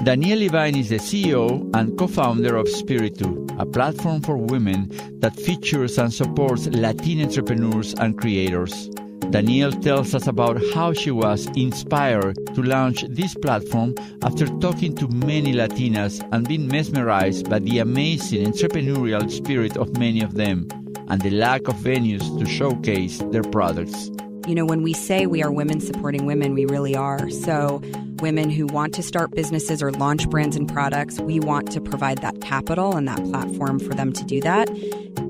Danielle Levine is the CEO and co-founder of Spiritú, a platform for women that features and supports Latin entrepreneurs and creators. Danielle tells us about how she was inspired to launch this platform after talking to many Latinas and being mesmerized by the amazing entrepreneurial spirit of many of them and the lack of venues to showcase their products. You know, when we say we are women supporting women, we really are. So women who want to start businesses or launch brands and products, we want to provide that capital and that platform for them to do that.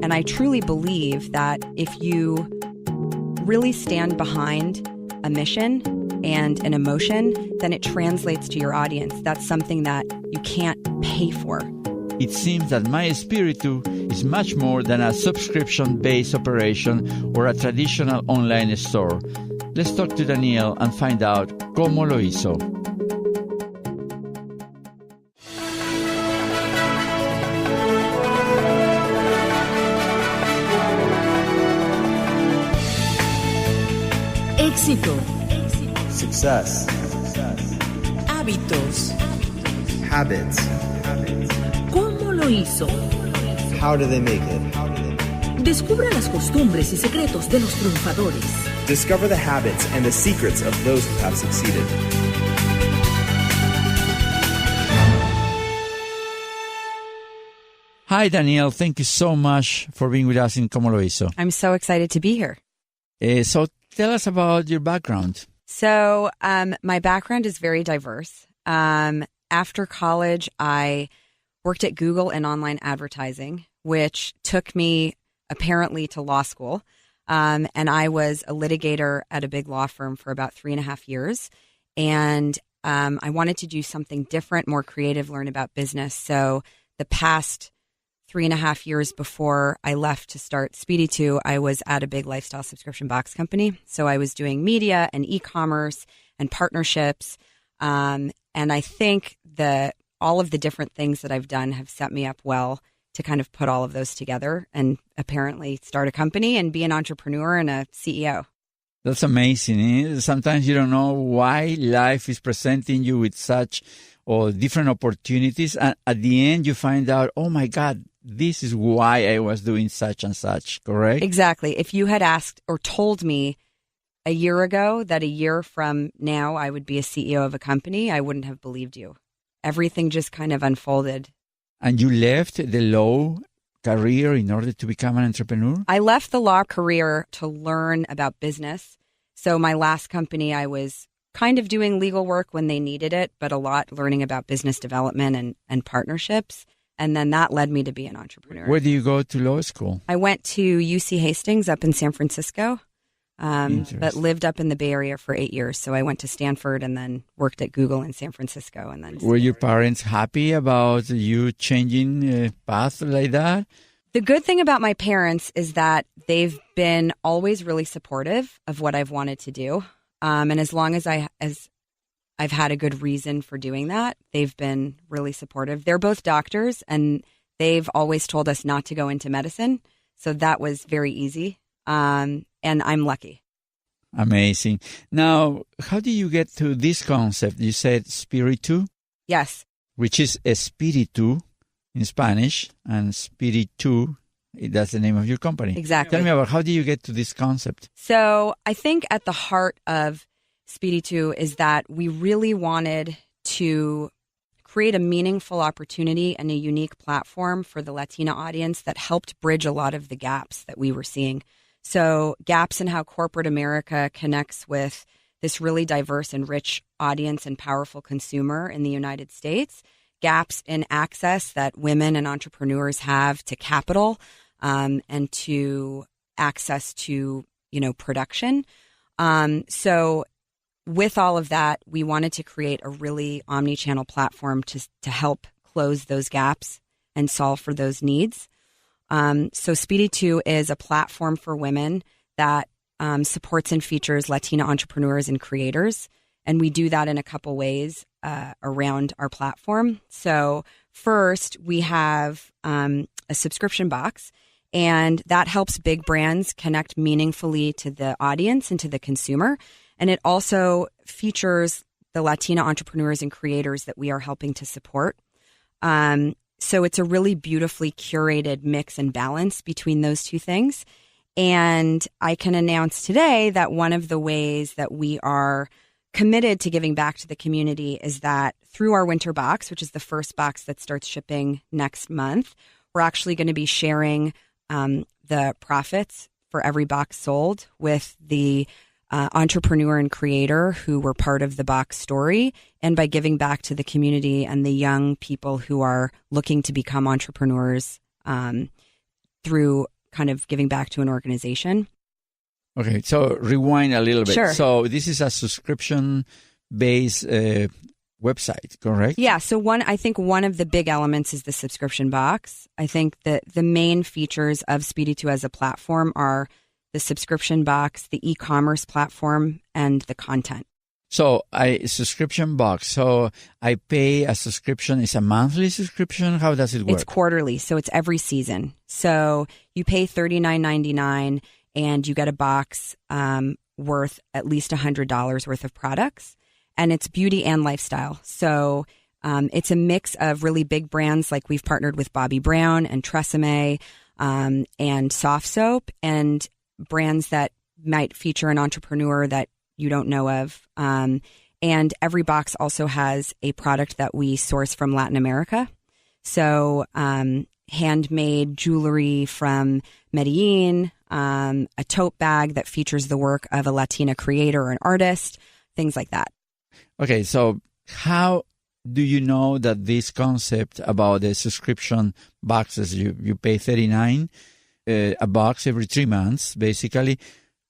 And I truly believe that if you really stand behind a mission and an emotion, then it translates to your audience. That's something that you can't pay for. It seems that My Spiritú is much more than a subscription-based operation or a traditional online store. Let's talk to Danielle and find out Como Lo Hizo. Éxito. Success. Hábitos. Habits. ¿Cómo lo hizo? How do they make it? Descubra las costumbres y secretos de los triunfadores. Discover the habits and the secrets of those who have succeeded. Hi, Danielle. Thank you so much for being with us in Como Lo Hizo. I'm so excited to be here. So tell us about your background. So my background is very diverse. After college, I worked at Google in online advertising, which took me apparently to law school. And I was a litigator at a big law firm for about 3.5 years. And I wanted to do something different, more creative, learn about business. So the past 3.5 years before I left to start Spiritú, I was at a big lifestyle subscription box company. So I was doing media and e-commerce and partnerships. And I think that all of the different things that I've done have set me up well to kind of put all of those together and apparently start a company and be an entrepreneur and a CEO. That's amazing. Eh? Sometimes you don't know why life is presenting you with such or different opportunities. And at the end, you find out, oh, my God, this is why I was doing such and such, correct? Exactly. If you had asked or told me a year ago that a year from now I would be a CEO of a company, I wouldn't have believed you. Everything just kind of unfolded. And you left the law career in order to become an entrepreneur? I left the law career to learn about business. So my last company, I was kind of doing legal work when they needed it, but a lot learning about business development and partnerships. And then that led me to be an entrepreneur. Where do you go to law school? I went to UC Hastings up in San Francisco, but lived up in the Bay Area for 8 years. So I went to Stanford and then worked at Google in San Francisco. And then were your parents happy about you changing path like that? The good thing about my parents is that they've been always really supportive of what I've wanted to do. And as long as I've had a good reason for doing that, they've been really supportive. They're both doctors, and they've always told us not to go into medicine. So that was very easy. And I'm lucky. Amazing. Now, how do you get to this concept? You said Spiritú? Yes. Which is Espíritu in Spanish, and Spiritú, that's the name of your company. Exactly. Tell me about how do you get to this concept? So I think at the heart of Spiritú is that we really wanted to create a meaningful opportunity and a unique platform for the Latina audience that helped bridge a lot of the gaps that we were seeing. So gaps in how corporate America connects with this really diverse and rich audience and powerful consumer in the United States, gaps in access that women and entrepreneurs have to capital and to access to, production. So with all of that, we wanted to create a really omni-channel platform to help close those gaps and solve for those needs. So Spiritú is a platform for women that supports and features Latina entrepreneurs and creators. And we do that in a couple ways around our platform. So first, we have a subscription box, and that helps big brands connect meaningfully to the audience and to the consumer. And it also features the Latina entrepreneurs and creators that we are helping to support. So it's a really beautifully curated mix and balance between those two things. And I can announce today that one of the ways that we are committed to giving back to the community is that through our winter box, which is the first box that starts shipping next month, we're actually going to be sharing the profits for every box sold with the entrepreneur and creator who were part of the box story, and by giving back to the community and the young people who are looking to become entrepreneurs through kind of giving back to an organization. Okay, so rewind a little bit. Sure. So this is a subscription-based website, correct? Yeah, so I think one of the big elements is the subscription box. I think that the main features of Spiritú as a platform are the subscription box, the e-commerce platform, and the content. So subscription box. So I pay a subscription. It's a monthly subscription. How does it work? It's quarterly, so it's every season. So you pay $39.99 and you get a box worth at least $100 worth of products. And it's beauty and lifestyle. So it's a mix of really big brands, like we've partnered with Bobbi Brown and Tresemme and Soft Soap, and brands that might feature an entrepreneur that you don't know of. And every box also has a product that we source from Latin America. So handmade jewelry from Medellin, a tote bag that features the work of a Latina creator or an artist, things like that. Okay, so how do you know that this concept about the subscription boxes, you pay $39 a box every 3 months, basically.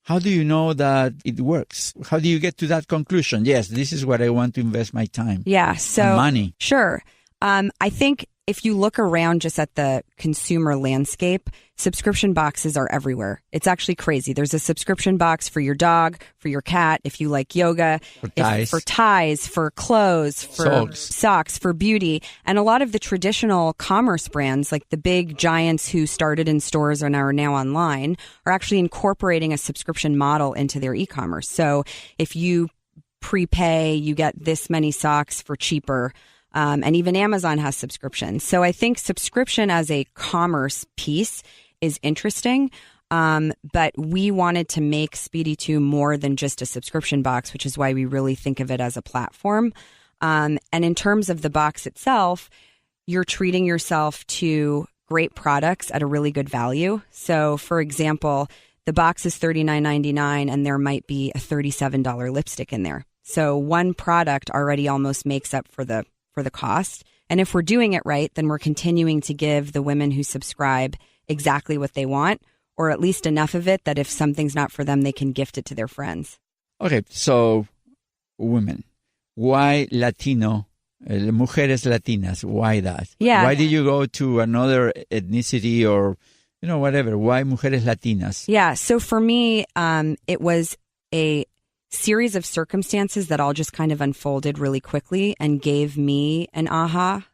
How do you know that it works? How do you get to that conclusion? Yes, this is what I want to invest my time. Yeah, so and money. Sure. I think if you look around just at the consumer landscape, subscription boxes are everywhere. It's actually crazy. There's a subscription box for your dog, for your cat, if you like yoga, for ties, for clothes, for socks, for beauty. And a lot of the traditional commerce brands, like the big giants who started in stores and are now online, are actually incorporating a subscription model into their e-commerce. So if you prepay, you get this many socks for cheaper. And even Amazon has subscriptions. So I think subscription as a commerce piece is interesting. But we wanted to make Spiritú more than just a subscription box, which is why we really think of it as a platform. And in terms of the box itself, you're treating yourself to great products at a really good value. So, for example, the box is $39.99 and there might be a $37 lipstick in there. So one product already almost makes up for the cost. And if we're doing it right, then we're continuing to give the women who subscribe exactly what they want, or at least enough of it that if something's not for them, they can gift it to their friends. Okay, so women, why Latino, mujeres latinas, why that? Yeah. Why did you go to another ethnicity or, whatever? Why mujeres latinas? Yeah, so for me, it was a series of circumstances that all just kind of unfolded really quickly and gave me an aha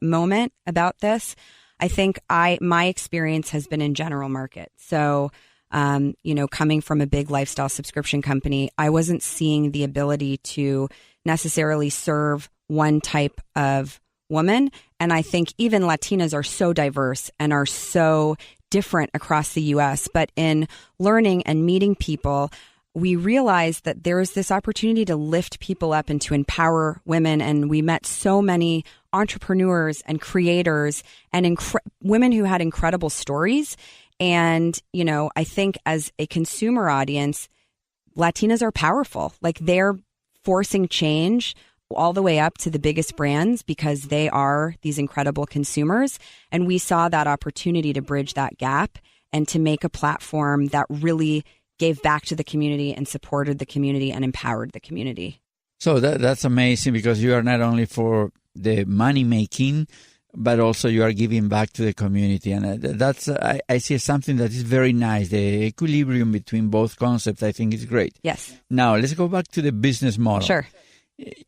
moment about this. I think my experience has been in general market. So, coming from a big lifestyle subscription company, I wasn't seeing the ability to necessarily serve one type of woman. And I think even Latinas are so diverse and are so different across the U.S. But in learning and meeting people, we realized that there is this opportunity to lift people up and to empower women. And we met so many entrepreneurs and creators and women who had incredible stories. And, I think as a consumer audience, Latinas are powerful. Like, they're forcing change all the way up to the biggest brands because they are these incredible consumers. And we saw that opportunity to bridge that gap and to make a platform that really gave back to the community and supported the community and empowered the community. So that's amazing, because you are not only for the money making, but also you are giving back to the community. And that's I see something that is very nice. The equilibrium between both concepts, I think, is great. Yes. Now, let's go back to the business model. Sure.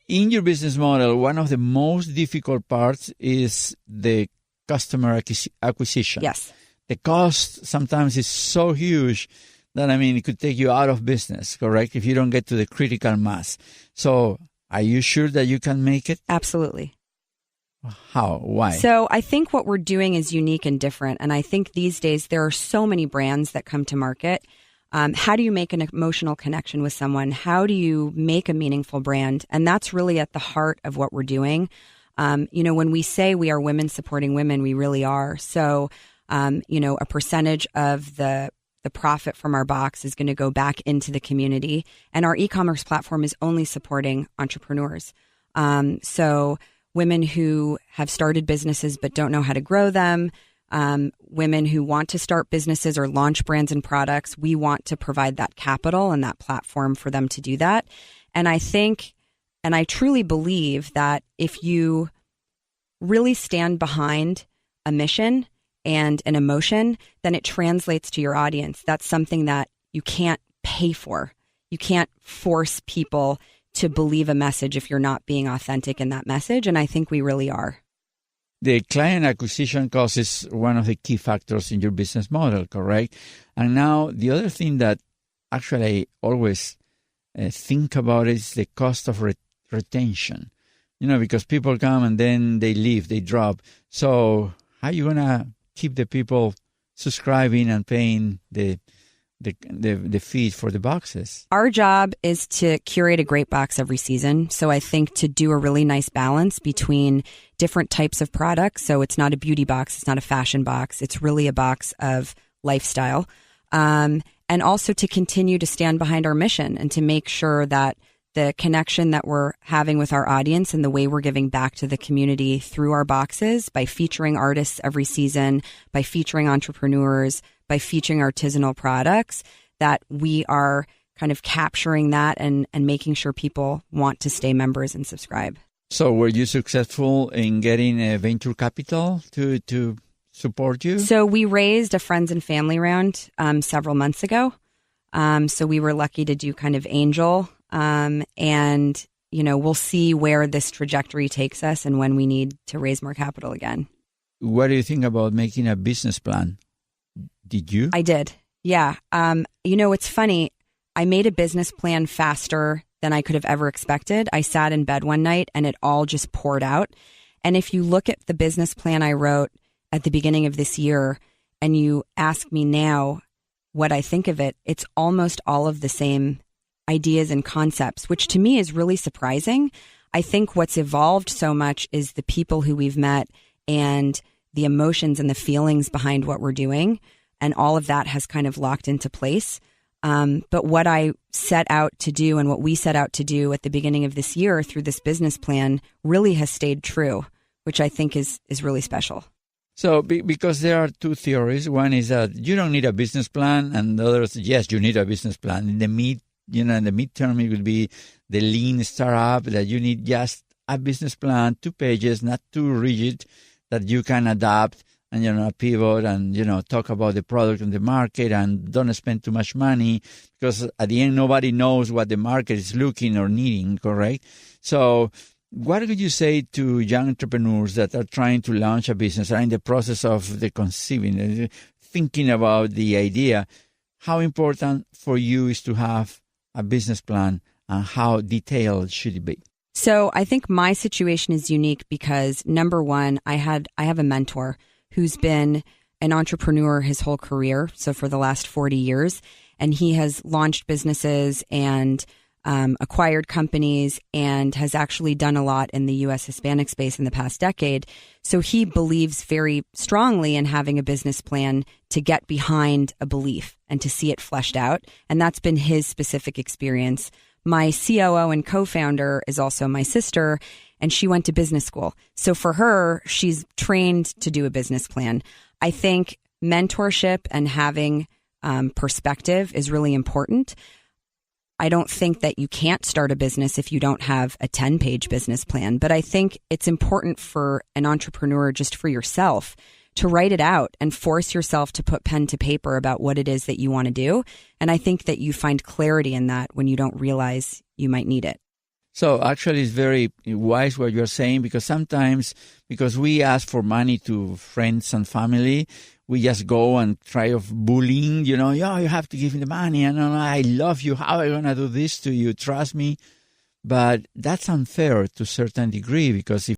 In your business model, one of the most difficult parts is the customer acquisition. Yes. The cost sometimes is so huge that, it could take you out of business, correct, if you don't get to the critical mass. So Are you sure that you can make it? Absolutely. How? Why? So I think what we're doing is unique and different. And I think these days there are so many brands that come to market. How do you make an emotional connection with someone? How do you make a meaningful brand? And that's really at the heart of what we're doing. When we say we are women supporting women, we really are. So, a percentage of the profit from our box is going to go back into the community. And our e-commerce platform is only supporting entrepreneurs. So women who have started businesses but don't know how to grow them, women who want to start businesses or launch brands and products, we want to provide that capital and that platform for them to do that. And I think, and I truly believe that if you really stand behind a mission and an emotion, then it translates to your audience. That's something that you can't pay for. You can't force people to believe a message if you're not being authentic in that message. And I think we really are. The client acquisition cost is one of the key factors in your business model, correct? And now the other thing that actually I always think about is the cost of retention. Because people come and then they leave, they drop. So how are you going to keep the people subscribing and paying the fees for the boxes? Our job is to curate a great box every season. So I think to do a really nice balance between different types of products. So it's not a beauty box. It's not a fashion box. It's really a box of lifestyle. And also to continue to stand behind our mission and to make sure that the connection that we're having with our audience and the way we're giving back to the community through our boxes by featuring artists every season, by featuring entrepreneurs, by featuring artisanal products, that we are kind of capturing that and making sure people want to stay members and subscribe. So were you successful in getting a venture capital to support you? So we raised a friends and family round several months ago. So we were lucky to do kind of angel. And, we'll see where this trajectory takes us and when we need to raise more capital again. What do you think about making a business plan? Did you? I did. Yeah. It's funny. I made a business plan faster than I could have ever expected. I sat in bed one night and it all just poured out. And if you look at the business plan I wrote at the beginning of this year and you ask me now what I think of it, it's almost all of the same ideas and concepts, which to me is really surprising. I think what's evolved so much is the people who we've met and the emotions and the feelings behind what we're doing. And all of that has kind of locked into place. But what I set out to do and what we set out to do at the beginning of this year through this business plan really has stayed true, which I think is really special. So because there are two theories. One is that you don't need a business plan, and the other is, yes, you need a business plan. In the midterm, it will be the lean startup that you need just a business plan, 2 pages, not too rigid, that you can adapt and, pivot and, talk about the product and the market and don't spend too much money because at the end, nobody knows what the market is looking or needing, correct? So what would you say to young entrepreneurs that are trying to launch a business, are in the process of the conceiving, thinking about the idea? How important for you is to have a business plan and how detailed should it be? So I think my situation is unique because number one, I have a mentor who's been an entrepreneur his whole career. So for the last 40 years, and he has launched businesses and acquired companies and has actually done a lot in the U.S. Hispanic space in the past decade. So he believes very strongly in having a business plan to get behind a belief and to see it fleshed out. And that's been his specific experience. My COO and co-founder is also my sister, and she went to business school. So for her, she's trained to do a business plan. I think mentorship and having perspective is really important. I don't think that you can't start a business if you don't have a 10-page business plan. But I think it's important for an entrepreneur, just for yourself, to write it out and force yourself to put pen to paper about what it is that you want to do. And I think that you find clarity in that when you don't realize you might need it. So actually it's very wise what you're saying, because sometimes, because we ask for money to friends and family, we just go and try of bullying, you have to give me the money. And I love you. How am I going to do this to you? Trust me. But that's unfair to a certain degree, because if